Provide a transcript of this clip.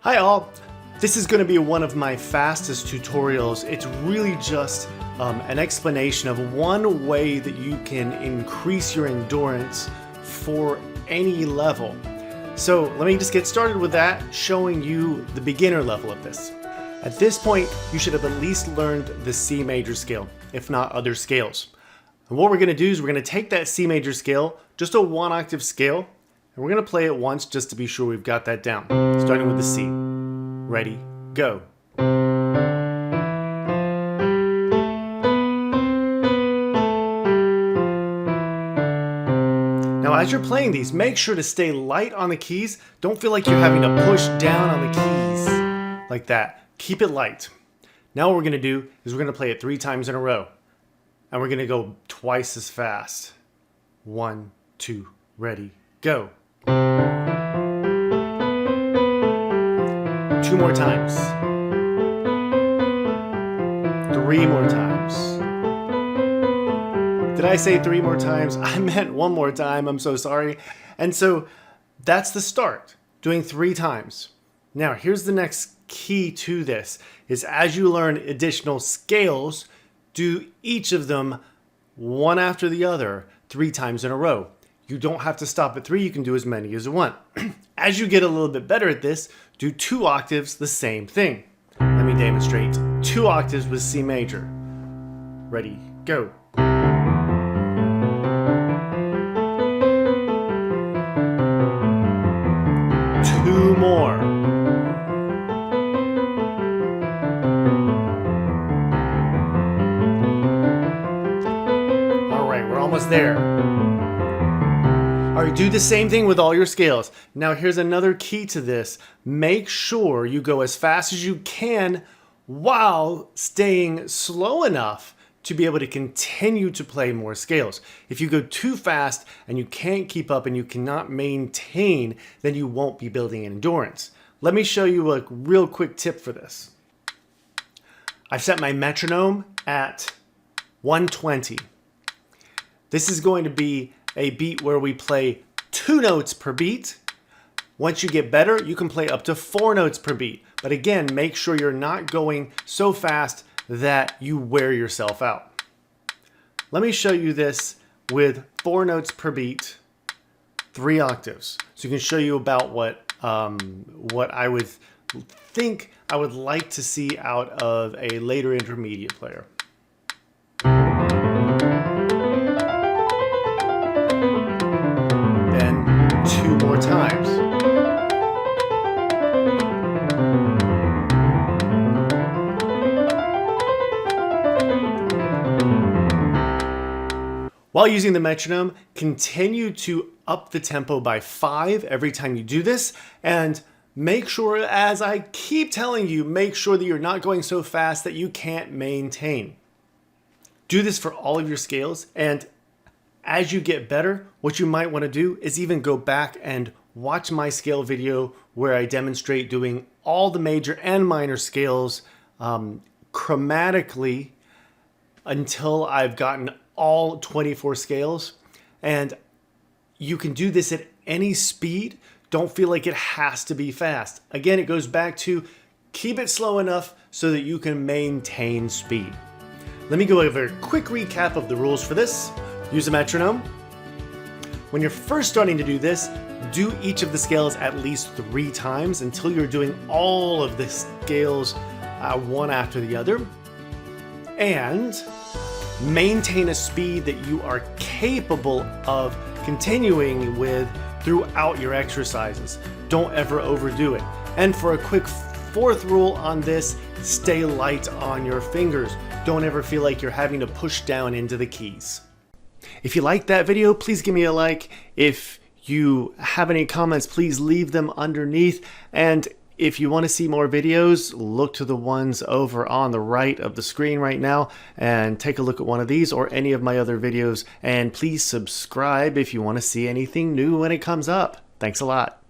Hi all, this is going to be one of my fastest tutorials. It's really just an explanation of one way that you can increase your endurance for any level. So let me just get started with that, showing you the beginner level of this. At this point, you should have at least learned the C major scale, if not other scales. And what we're going to do is we're going to take that C major scale, just a 1-octave scale, and we're going to play it once just to be sure we've got that down. Starting with the C. Ready, go. Now as you're playing these, make sure to stay light on the keys. Don't feel like you're having to push down on the keys like that. Keep it light. Now what we're going to do is we're going to play it 3 times in a row. And we're going to go twice as fast. 1, 2, ready, go. 2 more times. 3 more times. Did I say 3 more times? I meant 1 more time. I'm so sorry. And so that's the start, doing 3 times. Now here's the next key to this, is as you learn additional scales, do each of them one after the other 3 times in a row. You don't have to stop at 3, you can do as many as you want. As you get a little bit better at this, do 2 octaves the same thing. Let me demonstrate. 2 octaves with C major. Ready, go. 2 more. All right, we're almost there. All right, do the same thing with all your scales. Now here's another key to this. Make sure you go as fast as you can while staying slow enough to be able to continue to play more scales. If you go too fast and you can't keep up and you cannot maintain, then you won't be building endurance. Let me show you a real quick tip for this. I've set my metronome at 120. This is going to be a beat where we play 2 notes per beat. Once you get better, you can play up to 4 notes per beat. But again, make sure you're not going so fast that you wear yourself out. Let me show you this with 4 notes per beat, 3 octaves. So you can show you about what I would think I would like to see out of a later intermediate player. Times. While using the metronome, continue to up the tempo by 5 every time you do this, and make sure, as I keep telling you, make sure that you're not going so fast that you can't maintain. Do this for all of your scales, and as you get better, what you might want to do is even go back and watch my scale video where I demonstrate doing all the major and minor scales chromatically until I've gotten all 24 scales. And you can do this at any speed. Don't feel like it has to be fast. Again, it goes back to keep it slow enough so that you can maintain speed. Let me go over a quick recap of the rules for this. Use a metronome. When you're first starting to do this, do each of the scales at least 3 times until you're doing all of the scales one after the other. And maintain a speed that you are capable of continuing with throughout your exercises. Don't ever overdo it. And for a quick 4th rule on this, stay light on your fingers. Don't ever feel like you're having to push down into the keys. If you liked that video, please give me a like. If you have any comments, please leave them underneath. And if you want to see more videos, look to the ones over on the right of the screen right now and take a look at one of these or any of my other videos. And please subscribe if you want to see anything new when it comes up. Thanks a lot.